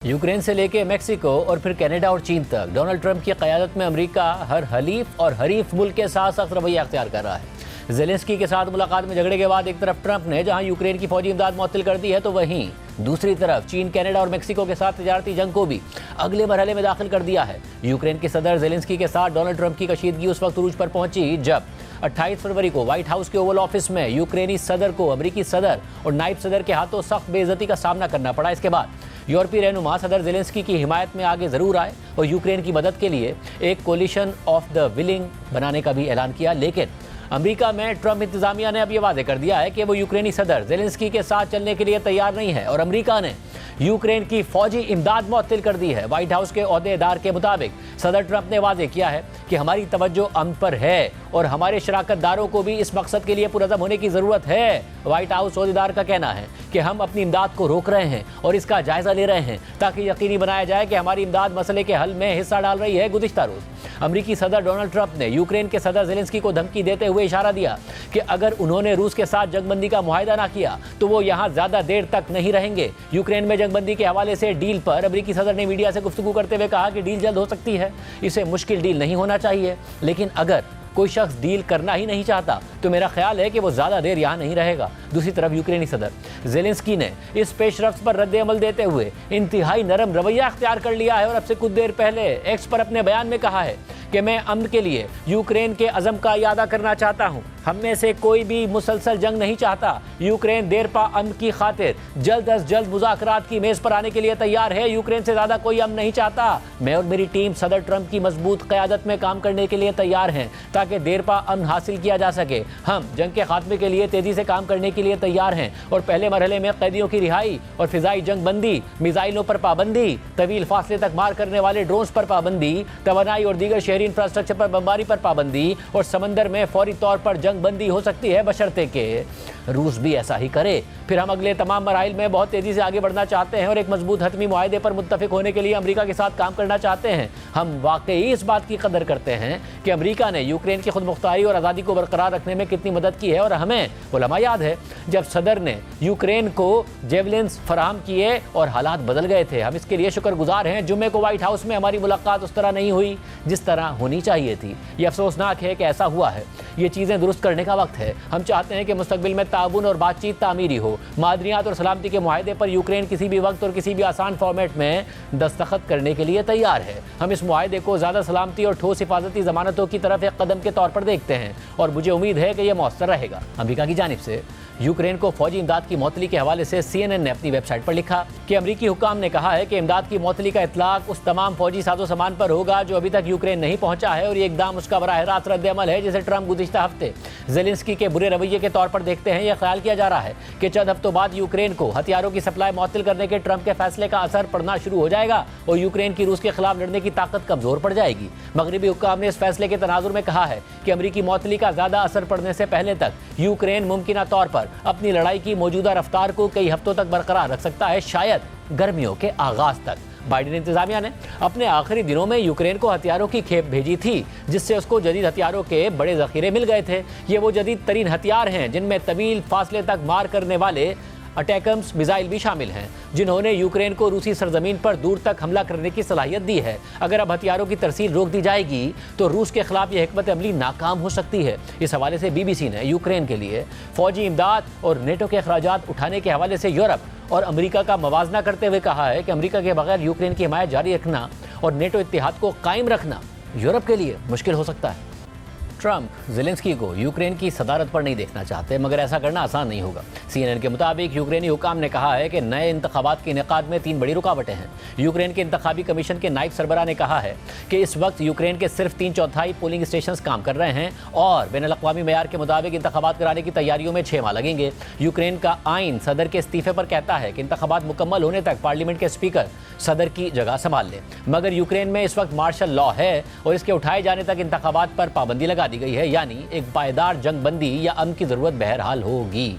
Ukraine से लेके Mexico और फिर कनाडा और चीन तक डोनाल्ड ट्रंप की क़यादत में अमेरिका हर हलीफ और हरीफ मुल्क के साथ सख्त रवैया अख्तियार कर रहा है। ज़ेलेंस्की के साथ मुलाकात में झगड़े के बाद एक तरफ ट्रंप ने जहां यूक्रेन की फौजी इमदाद मुअत्तल कर दी है, तो वहीं दूसरी तरफ चीन, कनाडा और मेक्सिको के साथ तजारती जंग को भी अगले मरहले में दाखिल कर दिया है। यूक्रेन के सदर ज़ेलेंस्की के साथ डोनाल्ड ट्रंप की कशीदगी उस वक्त उरूज पर पहुंची जब 28 फरवरी को व्हाइट हाउस के ओवल ऑफिस में यूक्रेनी सदर को अमेरिकी सदर और नायब सदर के हाथों सख्त बेइज्जती का सामना करना पड़ा। इसके बाद यूरोपीय रहनुमा सदर ज़ेलेंस्की की हिमायत में आगे ज़रूर आए और यूक्रेन की मदद के लिए एक कोलिशन ऑफ द विलिंग बनाने का भी ऐलान किया, लेकिन अमेरिका में ट्रंप इंतजामिया ने अब ये वादे कर दिया है कि वो यूक्रेनी सदर ज़ेलेंस्की के साथ चलने के लिए तैयार नहीं है और अमेरिका ने यूक्रेन की फौजी इमदाद मुअत्तल कर दी है। व्हाइट हाउस के ओहदेदार के मुताबिक सदर ट्रंप ने वादे किया है कि हमारी तवज्जो अमन पर है और हमारे शराकतदारों को भी इस मकसद के लिए पुरअज़म होने की ज़रूरत है। व्हाइट हाउस ओहदेदार का कहना है कि हम अपनी इमदाद को रोक रहे हैं और इसका जायज़ा ले रहे हैं ताकि यकीनी बनाया जाए कि हमारी इमदाद मसले के हल में हिस्सा डाल रही है। गुज़िश्ता रोज़ अमेरिकी सदर डोनाल्ड ट्रंप ने यूक्रेन के सदर ज़ेलेंस्की को धमकी देते हुए इशारा दिया कि अगर उन्होंने रूस के साथ जंगबंदी का मुआहदा ना किया तो वो यहाँ ज़्यादा देर तक नहीं रहेंगे। यूक्रेन में जंगबंदी के हवाले से डील पर अमेरिकी सदर ने मीडिया से गुफ्तगू करते हुए कहा कि डील जल्द हो सकती है, इसे मुश्किल डील नहीं होना चाहिए, लेकिन अगर कोई शख्स डील करना ही नहीं चाहता तो मेरा ख्याल है कि वो ज़्यादा देर यहाँ नहीं रहेगा। दूसरी तरफ यूक्रेनी सदर ज़ेलेंस्की ने इस पेशरफ्त पर रद्द अमल देते हुए इंतहाई नरम रवैया अख्तियार कर लिया है और अब से कुछ देर पहले एक्स पर अपने बयान में कहा है कि मैं अमन के लिए यूक्रेन के अज़म का इयादा करना चाहता हूँ। हम में से कोई भी मुसलसल जंग नहीं चाहता। यूक्रेन देरपा अमन की खातिर जल्द अज जल्द मुज़ाकरात की मेज़ पर आने के लिए तैयार है। यूक्रेन से ज़्यादा कोई अमन नहीं चाहता। मैं और मेरी टीम सदर ट्रंप की मजबूत क़यादत में काम करने के लिए तैयार हैं ताकि देरपा अमन हासिल किया जा सके। हम जंग के खात्मे के लिए तेज़ी से काम करने के लिए तैयार हैं और पहले मरहले में कैदियों की रिहाई और फ़िज़ाई जंग बंदी, मिज़ाइलों पर पाबंदी, तवील फासले तक मार करने वाले ड्रोन्स पर पाबंदी, तवानाई और दीगर शहरी इंफ्रास्ट्रक्चर पर बमबारी पर पाबंदी और समंदर में फौरी तौर पर जंग बंदी हो सकती है, बशर्ते के रूस भी ऐसा ही करे। फिर हम अगले तमाम मराइल में बहुत तेज़ी से आगे बढ़ना चाहते हैं और एक मजबूत हतमी मुआहदे पर मुत्तफिक होने के लिए अमेरिका के साथ काम करना चाहते हैं। हम वाकई इस बात की कदर करते हैं कि अमेरिका ने यूक्रेन की खुद मुख्तारी और आज़ादी को बरकरार रखने में कितनी मदद की है और हमें उलमा याद है जब सदर ने यूक्रेन को जेवलिन्स फराहम किए और हालात बदल गए थे। हम इसके लिए शुक्रगुजार हैं। जुम्मे को व्हाइट हाउस में हमारी मुलाकात उस तरह नहीं हुई जिस तरह होनी चाहिए थी। ये अफसोसनाक है कि ऐसा हुआ है। ये चीज़ें दुरुस्त करने का वक्त है। हम चाहते हैं कि मुस्तकबिल में ताउन और बातचीत तामीरी हो। मादनियात और सलामती के मुआहदे पर यूक्रेन किसी भी वक्त और किसी भी आसान फॉर्मेट में दस्तखत करने के लिए तैयार है। हम इस मुआहदे को ज़्यादा सलामती और ठोस हिफाजती ज़मानतों की तरफ एक कदम के तौर पर देखते हैं और मुझे उम्मीद है कि यह मौसर रहेगा। अमेरिका की जानिब से यूक्रेन को फौजी इमदाद की मुअत्तली के हवाले से CNN ने अपनी वेबसाइट पर लिखा कि अमरीकी हुक्काम ने कहा है कि इमदाद की मुअत्तली का इतलाक उस तमाम फौजी साजो सामान पर होगा जो अभी तक यूक्रेन नहीं पहुंचा है और ये इकदाम उसका बराह रास्त रद्द अमल है जिसे ट्रंप गुज़िश्ता हफ्ते ज़ेलेंस्की के बुरे रवैये के तौर पर देखते हैं। यह ख्याल किया जा रहा है कि चंद हफ्तों बाद यूक्रेन को हथियारों की सप्लाई मुअत्तल करने के ट्रंप के फैसले का असर पड़ना शुरू हो जाएगा और यूक्रेन की रूस के खिलाफ लड़ने की ताकत कमज़ोर पड़ जाएगी। मगरबी हुक्काम ने इस फैसले के तनाजुर में कहा है कि अमरीकी मुअत्तली का ज़्यादा असर पड़ने से पहले तक यूक्रेन मुमकिना तौर पर अपनी लड़ाई की मौजूदा रफ्तार को कई हफ्तों तक बरकरार रख सकता है, शायद गर्मियों के आगाज तक। बाइडेन इंतजामिया ने अपने आखिरी दिनों में यूक्रेन को हथियारों की खेप भेजी थी जिससे उसको जदीद हथियारों के बड़े ज़ख़ीरे मिल गए थे। ये वो जदीद तरीन हथियार हैं जिनमें तवील फासले तक मार करने वाले अटैकम्स मिसाइल भी शामिल हैं जिन्होंने यूक्रेन को रूसी सरजमीन पर दूर तक हमला करने की सलाहियत दी है। अगर अब हथियारों की तरसील रोक दी जाएगी तो रूस के खिलाफ यह हिकमत अमली नाकाम हो सकती है। इस हवाले से BBC ने यूक्रेन के लिए फौजी इमदाद और नेटो के अखराजात उठाने के हवाले से यूरोप और अमेरिका का मवाजना करते हुए कहा है कि अमेरिका के बगैर यूक्रेन की हिमायत जारी रखना और नेटो इत्तेहाद को कायम रखना यूरोप के लिए मुश्किल हो सकता है। ट्रंप ज़ेलेंस्की को यूक्रेन की सदारत पर नहीं देखना चाहते, मगर ऐसा करना आसान नहीं होगा। CNN के मुताबिक यूक्रेनी हुकाम ने कहा है कि नए इंतखाबात के इनेकाद में 3 बड़ी रुकावटें हैं। यूक्रेन के इंतखाबी कमीशन के नायब सरबराह ने कहा है कि इस वक्त यूक्रेन के सिर्फ 3/4 पोलिंग स्टेशन काम कर रहे हैं और बैनुल अक़वामी मेयार के मुताबिक इंतखाबात कराने की तैयारियों में 6 माह लगेंगे। यूक्रेन का आइन सदर के इस्तीफे पर कहता है कि इंतखाबात मुकम्मल होने तक पार्लियामेंट के स्पीकर सदर की जगह संभाल लें, मगर यूक्रेन में इस वक्त मार्शल लॉ है और इसके उठाए जाने तक इंतखाबात पर पाबंदी लगा दी गई है, यानी एक पायदार जंग बंदी या अमन की ज़रूरत बहरहाल होगी।